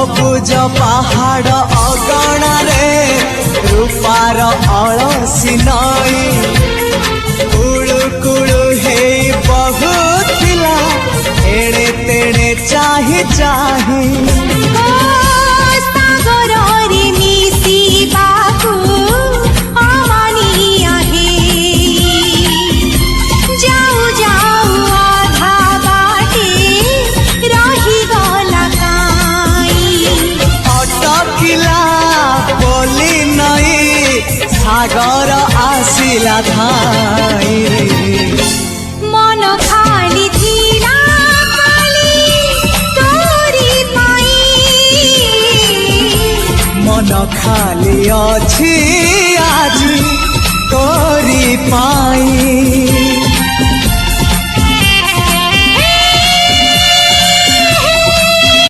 सबुज पहाड़ अगणारे रूपार अलसी नई कुळु कुळु हे बहुथिला एड़े तेड़े चाही चाही सागर आसिला धाई मन खाली थिला खाली तोरी पाई मन खाली अछि आज तोरी पाई।